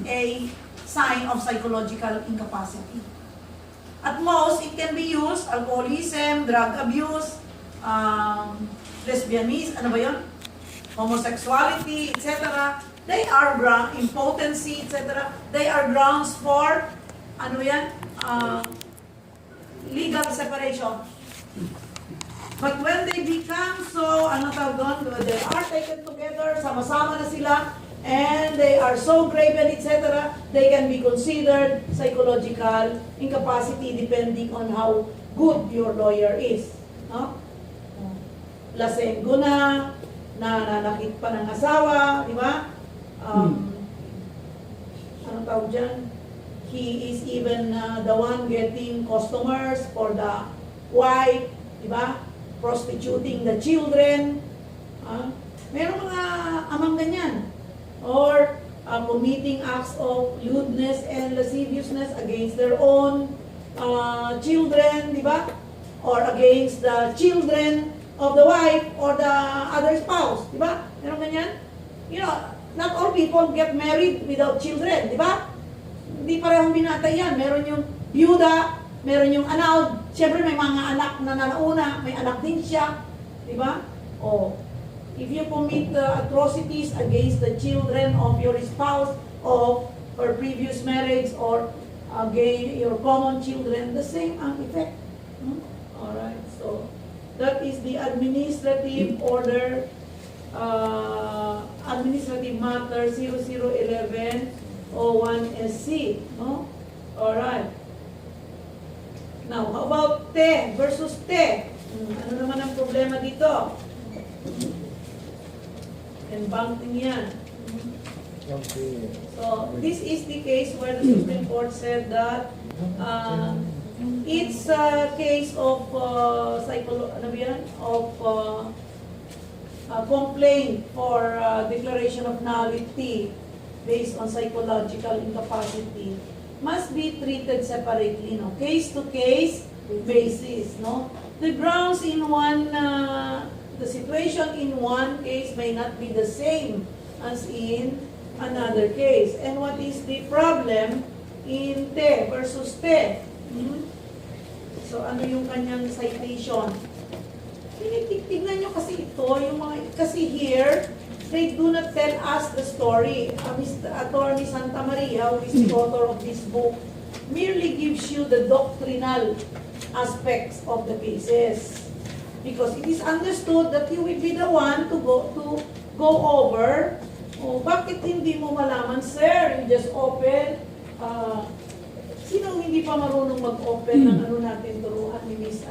a sign of psychological incapacity. At most, it can be used, alcoholism, drug abuse, lesbianism, ano ba yun? Homosexuality, etc. They are impotency, etc. They are grounds for, ano yan? Legal separation. But when they become so, ano tawag doon, they are taken together, sama-sama na sila, and they are so graven, etc., they can be considered psychological incapacity depending on how good your lawyer is. No? Lasenggo na, nananakit pa ng asawa, di ba? Ano tawag dyan? He is even the one getting customers for the wife, di ba? Prostituting the children. Meron mga amang ganyan. Or committing acts of lewdness and lasciviousness against their own children, di ba? Or against the children of the wife or the other spouse, di ba? Meron ganyan? You know, not all people get married without children, di ba? Hindi parehong binatay yan. Meron yung byuda, meron yung annulled. Siyempre may mga anak na nanauna, may anak din siya, di ba? O, if you commit atrocities against the children of your spouse of her previous marriage or against your common children, the same ang effect. Alright, so that is the administrative order, administrative matter 0011-01-SC. No? Alright. Now, how about te versus te? Ano naman ang problema dito? Banking yan. So, this is the case where the Supreme Court said that it's a case of complaint for declaration of nullity based on psychological incapacity must be treated separately, no? Case-to-case basis, no? The grounds in one the situation in one case may not be the same as in another case. And what is the problem in te versus te? So, ano yung kanyang citation? Tignan nyo kasi ito, yung mga, kasi here, they do not tell us the story. Mr. Attorney Santa Maria, who is the author of this book, merely gives you the doctrinal aspects of the cases. Because it is understood that you will be the one to go over. Oh, bakit hindi mo malaman, sir? You just open. Sino hindi pa marunong mag-open ng ano natin turuan ni Miss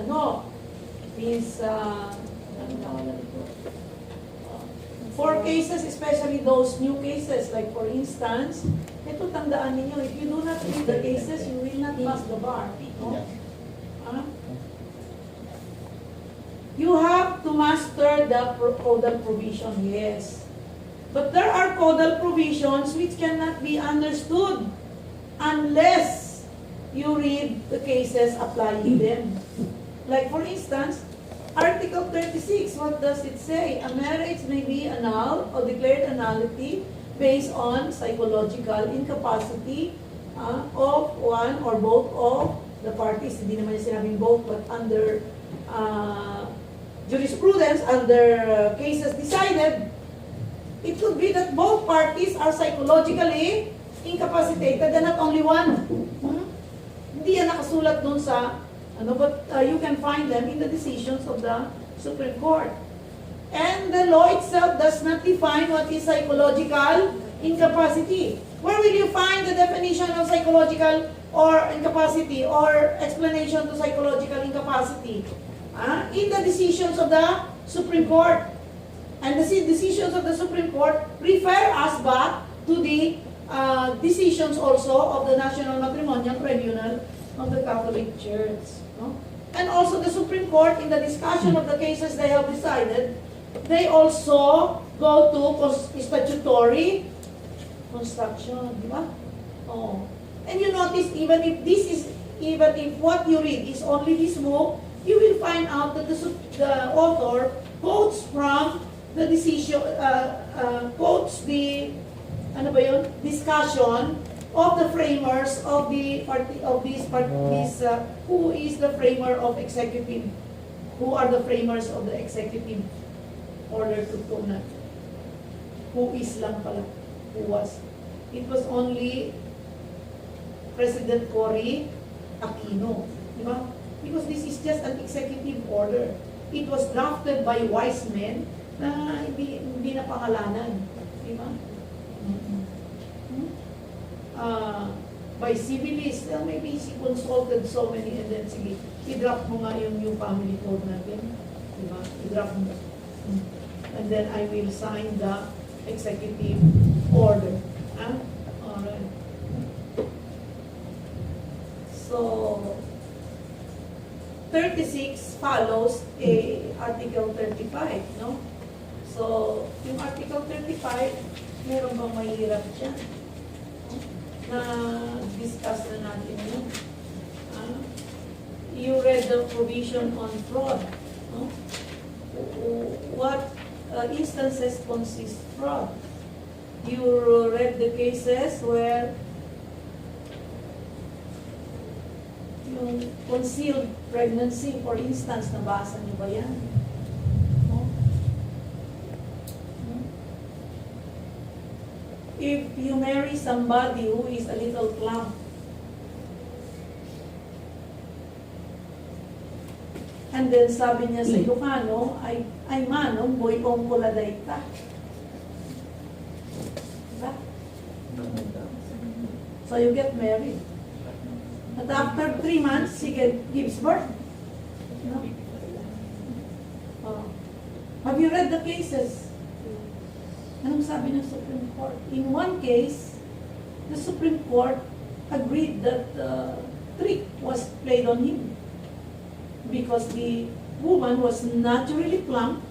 for cases, especially those new cases, like for instance, ito tandaan ninyo, if you do not read the cases, you will not pass the bar. No? You have to master the codal provision, yes. But there are codal provisions which cannot be understood unless you read the cases applying them. Like for instance, Article 36, what does it say? A marriage may be annulled or declared a nullity based on psychological incapacity of one or both of the parties. Hindi naman yung sinabing both, but under jurisprudence, under cases decided, it could be that both parties are psychologically incapacitated and not only one. Hindi yan nakasulat dun sa, but you can find them in the decisions of the Supreme Court. And the law itself does not define what is psychological incapacity. Where will you find the definition of psychological or incapacity or explanation to psychological incapacity? In the decisions of the Supreme Court. And the decisions of the Supreme Court refer us back to the decisions also of the National Matrimonial Tribunal of the Catholic Church. No? And also the Supreme Court, in the discussion of the cases they have decided, they also go to statutory construction, di ba? Oh. And you notice, even if what you read is only this book, you will find out that the author quotes from the decision, quotes the ano ba yun? Discussion of the framers of the party who is the framer of executive, who are the framers of the executive order to Tuna. Who is lang pala, who was. It was only President Cory Aquino, di ba? Because this is just an executive order. It was drafted by wise men na hindi na pangalanan, di ba? By civilists, maybe she consulted so many and then sige, i-draft mo nga yung family code natin, di ba? I-draft mo. And then I will sign the executive order. Alright. So, 36 follows Article 35, no? So, yung Article 35, meron bang mahirap dyan? Na discuss na natin yun. You read the provision on fraud, no? What instances consist fraud? You read the cases where yung concealed pregnancy, for instance, nabasa niyo ba yan? No? No? If you marry somebody who is a little plump, and then sabi niya sa Ilocano, ay manong, boy kong kuladay ta. Diba? So you get married. But after 3 months, she gives birth. No? Have you read the cases? Anong sabi ng Supreme Court? In one case, the Supreme Court agreed that trick was played on him because the woman was naturally plump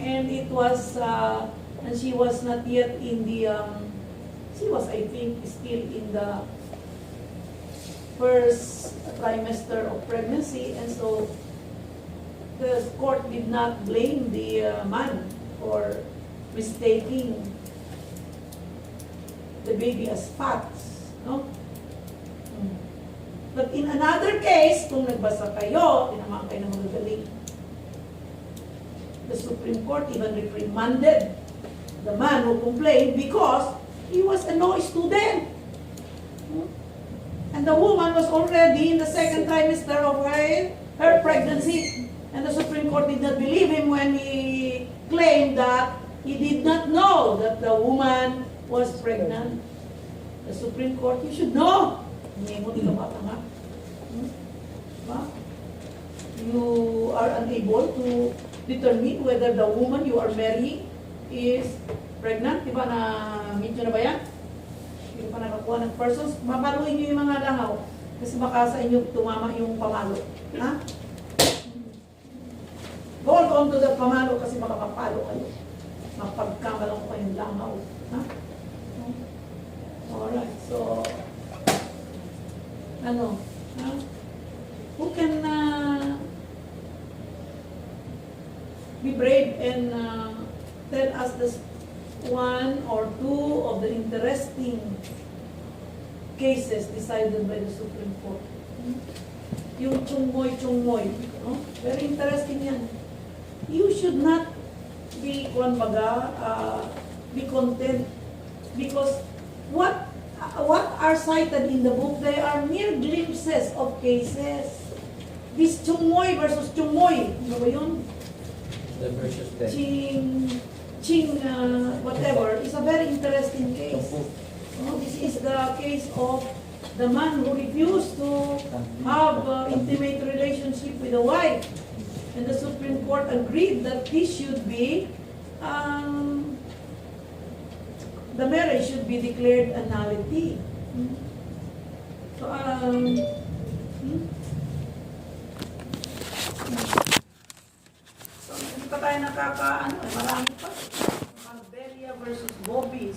and it was and she was not yet in the she was, I think, still in the first trimester of pregnancy, and so the court did not blame the man for mistaking the baby as fat, no? But in another case, kung nagbasa kayo, tinamaan kayo ng magagaling, the Supreme Court even reprimanded the man who complained because he was a no student. And the woman was already in the second trimester of her pregnancy. And the Supreme Court did not believe him when he claimed that he did not know that the woman was pregnant. The Supreme Court, you should know. You are unable to determine whether the woman you are marrying is pregnant. Diba na-meet nyo na ba yan? Hindi pa nakakuha ng persons. Mapaluin nyo yung mga langaw. Kasi baka sa inyo tumama yung pamalo. Ha? Hold on to the pamalo kasi baka mapalo kayo. Mapagkamalang ko kayong langaw. Ha? Alright, so ano? Ha? Who can be brave and tell us this one or two of the interesting cases decided by the Supreme Court? Yung chungmoy, no? Very interesting yan. You should not be be content because what are cited in the book, they are mere glimpses of cases. This chungmoy versus chungmoy, ano ba yun? The versus that. Ching whatever, is a very interesting case. This is the case of the man who refused to have intimate relationship with the wife. And the Supreme Court agreed that this should be, the marriage should be declared a nullity. So, so hindi pa tayo marami pa. Marbella versus Bobbies.